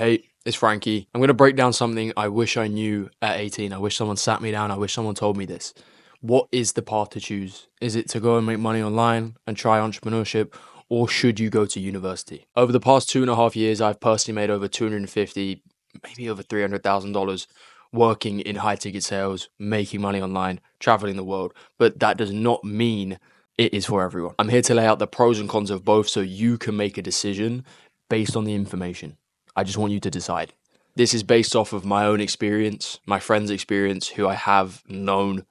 Hey, it's Frankie. I'm going to break down something I wish I knew at 18. I wish someone sat me down. I wish someone told me this. What is the path to choose? Is it to go and make money online and try entrepreneurship, or should you go to university? Over the past 2.5 years, I've personally made over 250, maybe over $300,000 working in high ticket sales, making money online, traveling the world. But that does not mean it is for everyone. I'm here to lay out the pros and cons of both so you can make a decision based on the information. I just want you to decide. This is based off of my own experience, my friends' experience, who I have known,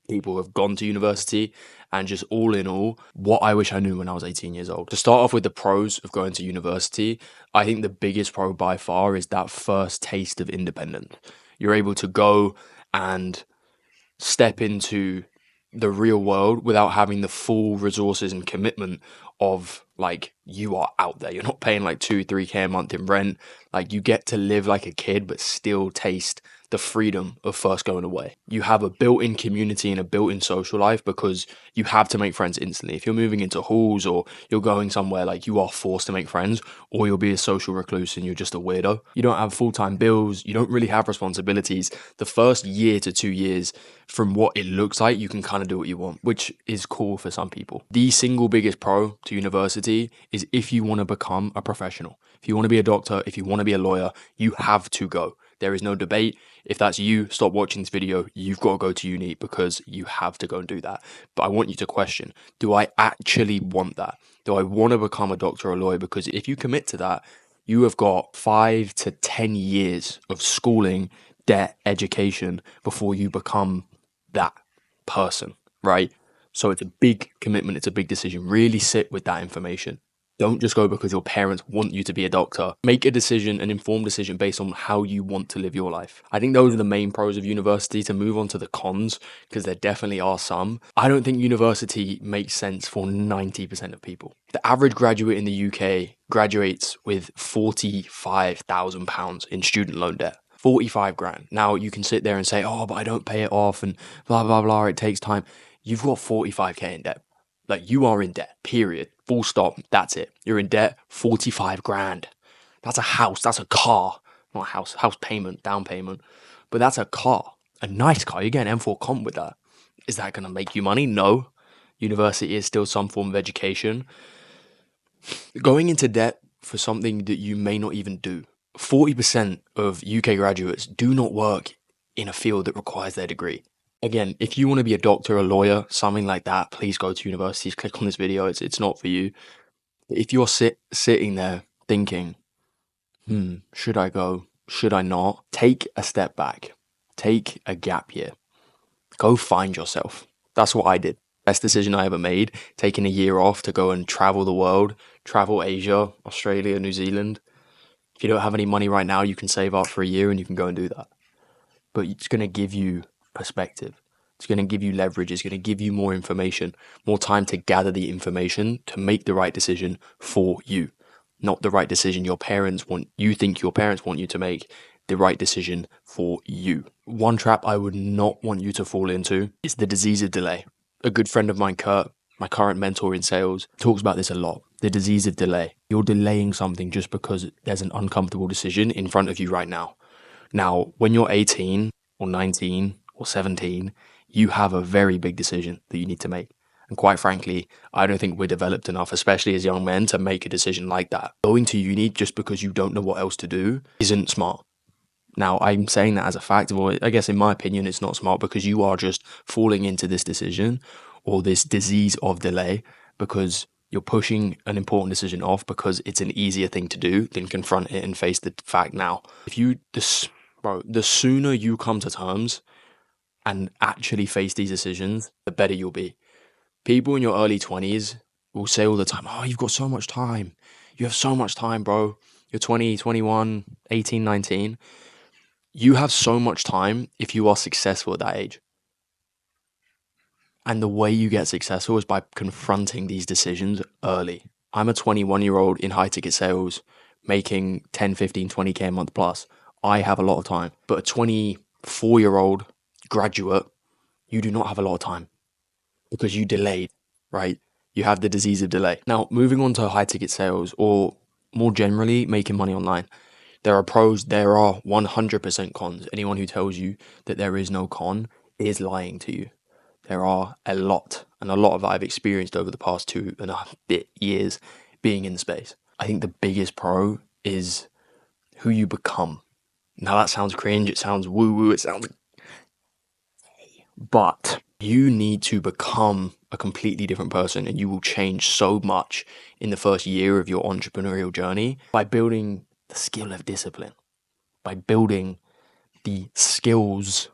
people who have gone to university, and just all in all, what I wish I knew when I was 18 years old. To start off with the pros of going to university, I think the biggest pro by far is that first taste of independence. You're able to go and step into the real world without having the full resources and commitment of like you are out there. You're not paying like 2-3K a month in rent. Like you get to live like a kid but still taste the freedom of first going away. You have a built-in community and a built-in social life because you have to make friends instantly. If you're moving into halls or you're going somewhere, like you are forced to make friends, or you'll be a social recluse and you're just a weirdo. You don't have full-time bills. You don't really have responsibilities. The first year to 2 years, from what it looks like, you can kind of do what you want, which is cool for some people. The single biggest pro to university is if you want to become a professional. If you want to be a doctor, if you want to be a lawyer, you have to go. There is no debate. If that's you, stop watching this video. You've got to go to uni because you have to go and do that. But I want you to question, do I actually want that? Do I want to become a doctor or a lawyer? Because if you commit to that, you have got 5 to 10 years of schooling, debt, education before you become that person, right? So it's a big commitment. It's a big decision. Really sit with that information. Don't just go because your parents want you to be a doctor. Make a decision, an informed decision based on how you want to live your life. I think those are the main pros of university. To move on to the cons, because there definitely are some. I don't think university makes sense for 90% of people. The average graduate in the UK graduates with £45,000 in student loan debt. 45 grand. Now you can sit there and say, oh, but I don't pay it off and blah, blah, blah. It takes time. You've got 45K in debt. Like you are in debt, period. Full stop. That's it. You're in debt, 45 grand. That's a house. That's a car. Not a house payment, down payment. But that's a car. A nice car. You get an M4 comp with that. Is that going to make you money? No. University is still some form of education. Going into debt for something that you may not even do. 40% of UK graduates do not work in a field that requires their degree. Again, if you want to be a doctor, a lawyer, something like that, please go to universities. Click on this video. It's not for you. If you're sitting there thinking, should I go? Should I not? Take a step back. Take a gap year. Go find yourself. That's what I did. Best decision I ever made. Taking a year off to go and travel the world, travel Asia, Australia, New Zealand. If you don't have any money right now, you can save up for a year and you can go and do that. But it's going to give you perspective. It's going to give you leverage. It's going to give you more information, more time to gather the information to make the right decision for you, not the right decision your parents want, you think your parents want you to make, the right decision for you. One trap I would not want you to fall into is the disease of delay. A good friend of mine, Kurt, my current mentor in sales, talks about this a lot. The disease of delay. You're delaying something just because there's an uncomfortable decision in front of you right now. Now, when you're 18 or 19 or 17, you have a very big decision that you need to make. And quite frankly, I don't think we're developed enough, especially as young men, to make a decision like that. Going to uni just because you don't know what else to do isn't smart. Now, I'm saying that as a fact. Well, I guess in my opinion, it's not smart because you are just falling into this decision or this disease of delay because you're pushing an important decision off because it's an easier thing to do than confront it and face the fact now. The sooner you come to terms and actually face these decisions, the better you'll be. People in your early 20s will say all the time, oh, you've got so much time. You have so much time, bro. You're 20, 21, 18, 19. You have so much time if you are successful at that age. And the way you get successful is by confronting these decisions early. I'm a 21-year-old in high ticket sales, making 10, 15, 20K a month plus. I have a lot of time. But a 24-year-old graduate, you do not have a lot of time because you delayed, right? You have the disease of delay. Now, moving on to high ticket sales or more generally making money online. There are pros, there are 100% cons. Anyone who tells you that there is no con is lying to you. There are a lot, and a lot of that I've experienced over the past 2.5 years being in the space. I think the biggest pro is who you become. Now that sounds cringe, it sounds woo-woo, but you need to become a completely different person, and you will change so much in the first year of your entrepreneurial journey by building the skill of discipline, by building the skills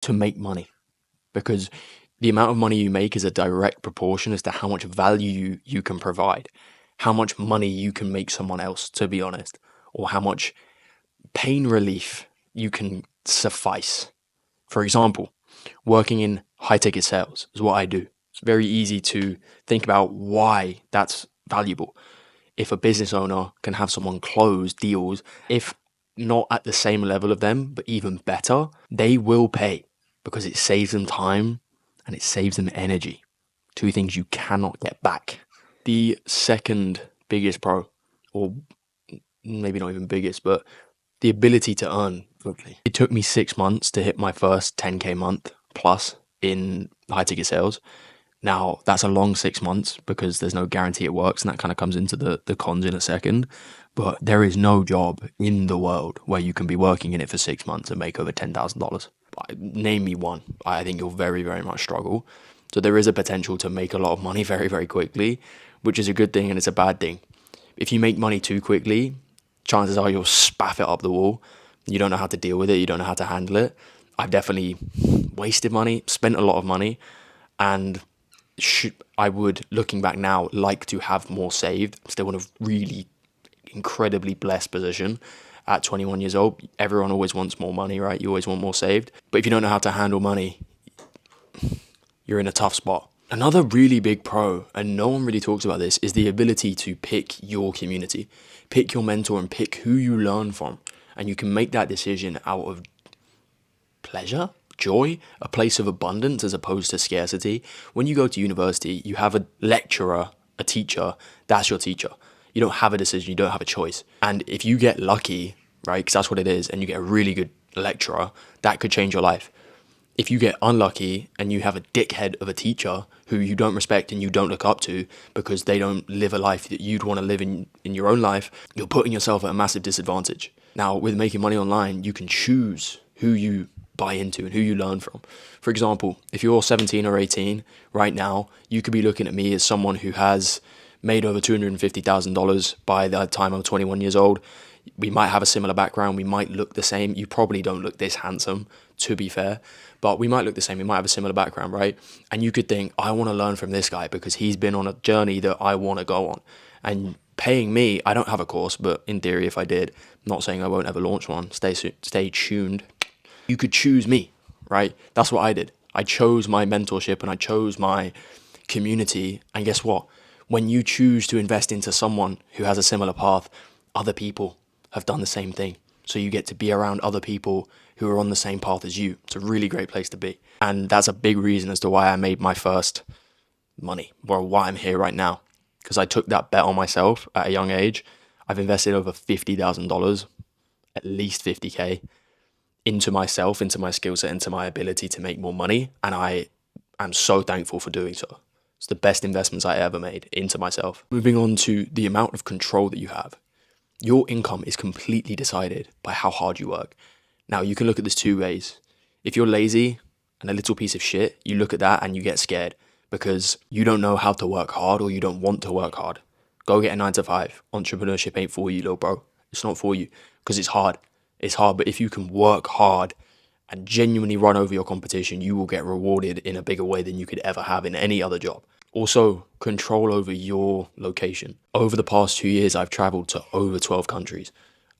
to make money. Because the amount of money you make is a direct proportion as to how much value you can provide, how much money you can make someone else, to be honest, or how much pain relief you can suffice. For example, working in high ticket sales is what I do. It's very easy to think about why that's valuable. If a business owner can have someone close deals, if not at the same level of them, but even better, they will pay because it saves them time and it saves them energy. Two things you cannot get back. The second biggest pro, or maybe not even biggest, but the ability to earn quickly. It took me 6 months to hit my first 10K month plus in high ticket sales. Now, that's a long 6 months because there's no guarantee it works, and that kind of comes into the cons in a second. But there is no job in the world where you can be working in it for 6 months and make over $10,000. Name me one. I think you'll very, very much struggle. So there is a potential to make a lot of money very, very quickly, which is a good thing and it's a bad thing. If you make money too quickly, chances are you'll spaff it up the wall. You don't know how to deal with it. You don't know how to handle it. I've definitely wasted money, spent a lot of money, and I would, looking back now, like to have more saved. I'm still in a really incredibly blessed position at 21 years old. Everyone always wants more money, right? You always want more saved. But if you don't know how to handle money, you're in a tough spot. Another really big pro, and no one really talks about this, is the ability to pick your community, pick your mentor and pick who you learn from. And you can make that decision out of pleasure, joy, a place of abundance as opposed to scarcity. When you go to university, you have a lecturer, a teacher, that's your teacher. You don't have a decision, you don't have a choice. And if you get lucky, right, because that's what it is, and you get a really good lecturer, that could change your life. If you get unlucky and you have a dickhead of a teacher who you don't respect and you don't look up to because they don't live a life that you'd want to live in your own life, you're putting yourself at a massive disadvantage. Now, with making money online, you can choose who you buy into and who you learn from. For example, if you're 17 or 18 right now, you could be looking at me as someone who has made over $250,000 by the time I'm 21 years old. We might have a similar background. We might look the same. You probably don't look this handsome, to be fair, but we might look the same. We might have a similar background, right? And you could think, I want to learn from this guy because he's been on a journey that I want to go on. And paying me, I don't have a course, but in theory, if I did, not saying I won't ever launch one, stay tuned. You could choose me, right? That's what I did. I chose my mentorship and I chose my community. And guess what? When you choose to invest into someone who has a similar path, other people have done the same thing. So you get to be around other people who are on the same path as you. It's a really great place to be. And that's a big reason as to why I made my first money, or why I'm here right now. Because I took that bet on myself at a young age. I've invested over $50,000, at least 50K, into myself, into my skill set, into my ability to make more money. And I am so thankful for doing so. It's the best investments I ever made into myself. Moving on to the amount of control that you have. Your income is completely decided by how hard you work. Now, you can look at this two ways. If you're lazy and a little piece of shit, you look at that and you get scared because you don't know how to work hard or you don't want to work hard. Go get a 9 to 5. Entrepreneurship ain't for you, little bro. It's not for you because it's hard. It's hard, but if you can work hard and genuinely run over your competition, you will get rewarded in a bigger way than you could ever have in any other job. Also, control over your location. Over the past 2 years, I've traveled to over 12 countries.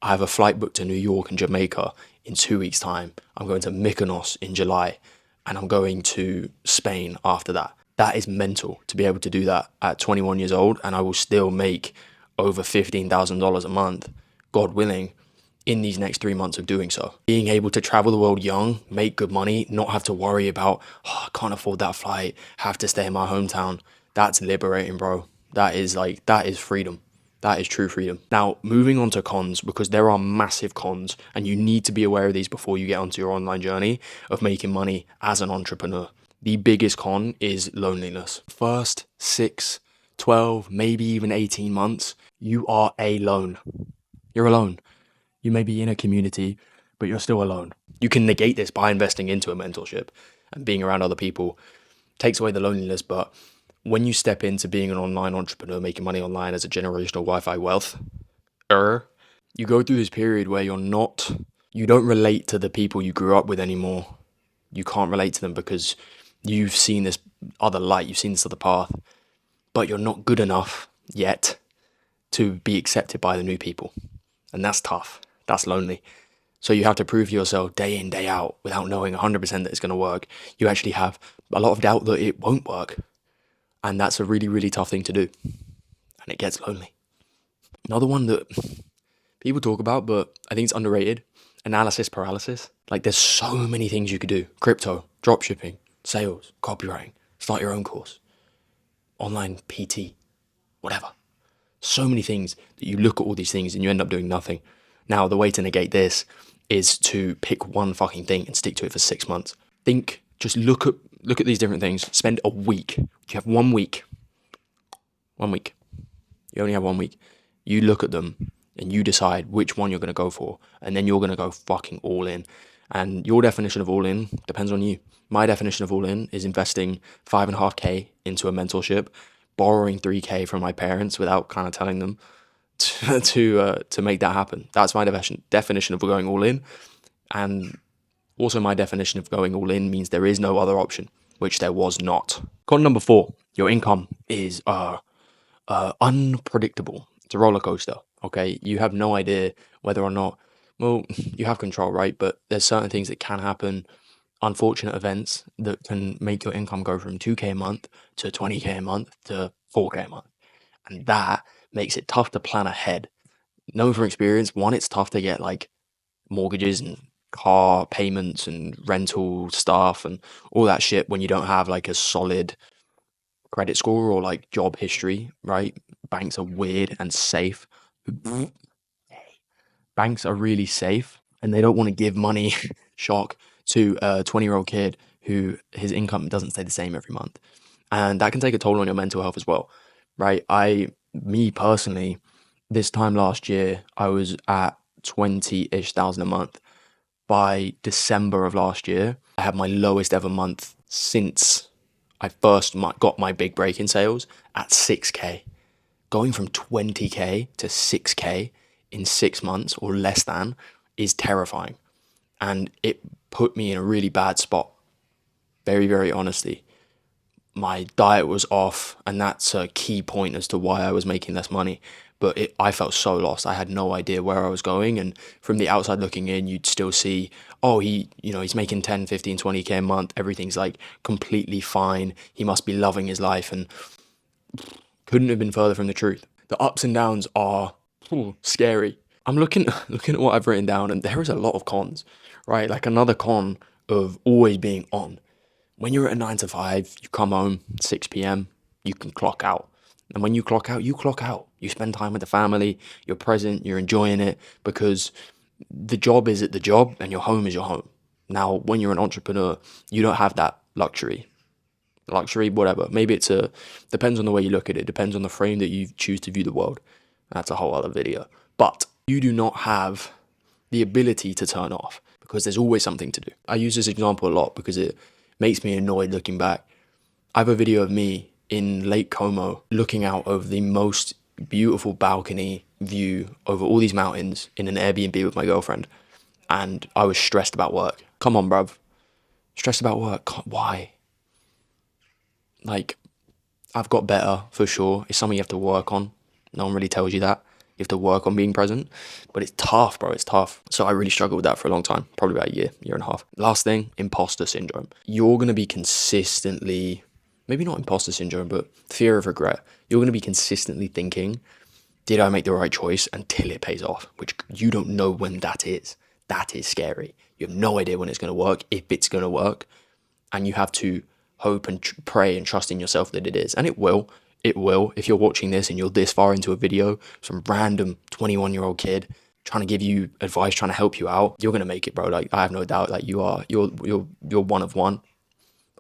I have a flight booked to New York and Jamaica in 2 weeks' time. I'm going to Mykonos in July, and I'm going to Spain after that. That is mental to be able to do that at 21 years old, and I will still make over $15,000 a month, God willing, in these next 3 months of doing so. Being able to travel the world young, make good money, not have to worry about, I can't afford that flight, have to stay in my hometown. That's liberating, bro. That is freedom. That is true freedom. Now, moving on to cons, because there are massive cons, and you need to be aware of these before you get onto your online journey of making money as an entrepreneur. The biggest con is loneliness. First 6, 12, maybe even 18 months, you are alone. You're alone. You may be in a community, but you're still alone. You can negate this by investing into a mentorship and being around other people. Takes away the loneliness, but when you step into being an online entrepreneur, making money online as a generational Wi-Fi wealth, you go through this period where you don't relate to the people you grew up with anymore. You can't relate to them because you've seen this other light, you've seen this other path, but you're not good enough yet to be accepted by the new people. And that's tough. That's lonely. So you have to prove yourself day in, day out without knowing 100% that it's going to work. You actually have a lot of doubt that it won't work. And that's a really, really tough thing to do. And it gets lonely. Another one that people talk about, but I think it's underrated, analysis paralysis. Like there's so many things you could do. Crypto, dropshipping, sales, copywriting, start your own course, online PT, whatever. So many things that you look at all these things and you end up doing nothing. Now, the way to negate this is to pick one fucking thing and stick to it for 6 months. Just look at these different things. Spend a week. You have 1 week. 1 week. You only have 1 week. You look at them and you decide which one you're going to go for. And then you're going to go fucking all in. And your definition of all in depends on you. My definition of all in is investing 5.5K into a mentorship, borrowing 3K from my parents without kind of telling them to make that happen. That's my definition of going all in. And also my definition of going all in means there is no other option, which there was not. Con number 4, your income is unpredictable. It's a roller coaster, okay? You have no idea whether or not, well, you have control, right? But there's certain things that can happen, unfortunate events that can make your income go from 2K a month to 20K a month to 4K a month. And that makes it tough to plan ahead. Knowing from experience, one, it's tough to get like mortgages and car payments and rental stuff and all that shit when you don't have like a solid credit score or like job history, right? Banks are weird and safe. Banks are really safe and they don't want to give money, shock, to a 20-year-old kid who his income doesn't stay the same every month. And that can take a toll on your mental health as well, right? Me personally, this time last year, I was at 20-ish thousand a month. By December of last year, I had my lowest ever month since I first got my big break in sales at 6K. Going from 20K to 6K in 6 months or less than is terrifying. And it put me in a really bad spot. Very, very honestly. My diet was off, and that's a key point as to why I was making less money. But I felt so lost. I had no idea where I was going. And from the outside looking in, you'd still see, oh, he's making 10, 15, 20K a month. Everything's like completely fine. He must be loving his life. And couldn't have been further from the truth. The ups and downs are scary. I'm looking at what I've written down, and there is a lot of cons, right? Like another con of always being on. When you're at a 9 to 5, you come home 6 p.m., you can clock out. And when you clock out, you clock out. You spend time with the family, you're present, you're enjoying it, because the job is at the job and your home is your home. Now, when you're an entrepreneur, you don't have that luxury, whatever. Maybe depends on the way you look at it, depends on the frame that you choose to view the world. That's a whole other video. But you do not have the ability to turn off because there's always something to do. I use this example a lot because it makes me annoyed looking back. I have a video of me in Lake Como looking out over the most beautiful balcony view over all these mountains in an Airbnb with my girlfriend. And I was stressed about work. Come on, bruv. Stressed about work. Why? Like, I've got better for sure. It's something you have to work on. No one really tells you that. You have to work on being present. But it's tough, bro. It's tough. So I really struggled with that for a long time. Probably about a year and a half. Last thing, imposter syndrome. You're going to be consistently, maybe not imposter syndrome, but fear of regret. You're going to be consistently thinking, did I make the right choice, until it pays off, which you don't know when that is. That is scary. You have no idea when it's going to work, if it's going to work. And you have to hope and pray and trust in yourself that it is. And it will. It will. If you're watching this and you're this far into a video, some random 21-year-old kid trying to give you advice, trying to help you out, you're gonna make it, bro. Like, I have no doubt. Like, you're one of one,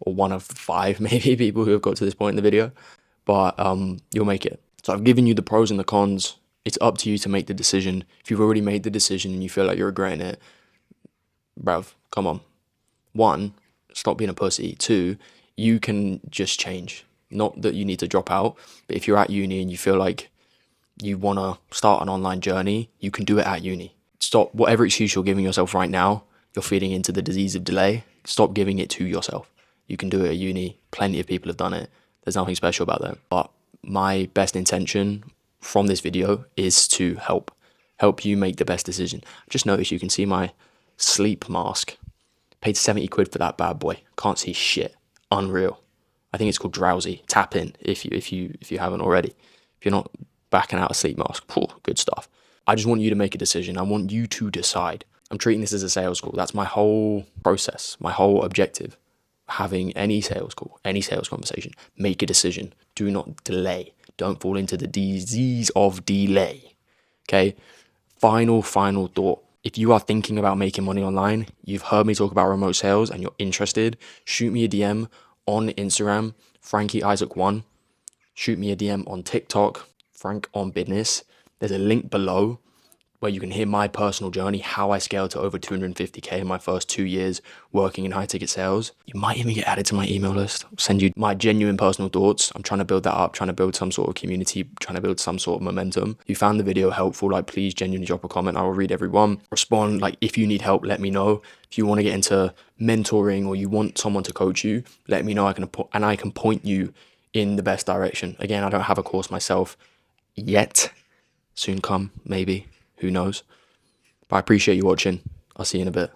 or one of five maybe people who have got to this point in the video, but you'll make it. So I've given you the pros and the cons. It's up to you to make the decision. If you've already made the decision and you feel like you're regretting it, bruv, come on. One, stop being a pussy. Two, you can just change. Not that you need to drop out, but if you're at uni and you feel like you want to start an online journey, you can do it at uni. Stop whatever excuse you're giving yourself right now. You're feeding into the disease of delay. Stop giving it to yourself. You can do it at uni. Plenty of people have done it. There's nothing special about that. But my best intention from this video is to help you make the best decision. Just notice you can see my sleep mask. Paid 70 quid for that bad boy. Can't see shit. Unreal. I think it's called Drowsy. Tap in if you haven't already. If you're not backing out a sleep mask, good stuff. I just want you to make a decision. I want you to decide. I'm treating this as a sales call. That's my whole process, my whole objective. Having any sales call, any sales conversation, make a decision. Do not delay. Don't fall into the disease of delay. Okay? Final thought. If you are thinking about making money online, you've heard me talk about remote sales and you're interested, shoot me a DM on Instagram, Frankie Isaac 1. Shoot me a DM on TikTok, Frank on Business. There's a link below where you can hear my personal journey, how I scaled to over 250K in my first 2 years working in high ticket sales. You might even get added to my email list. I'll send you my genuine personal thoughts. I'm trying to build that up, trying to build some sort of community, trying to build some sort of momentum. If you found the video helpful, like, please genuinely drop a comment. I will read every one. Respond. Like, if you need help, let me know. If you want to get into mentoring or you want someone to coach you, let me know. I can point you in the best direction. Again, I don't have a course myself yet. Soon come, maybe. Who knows? But I appreciate you watching. I'll see you in a bit.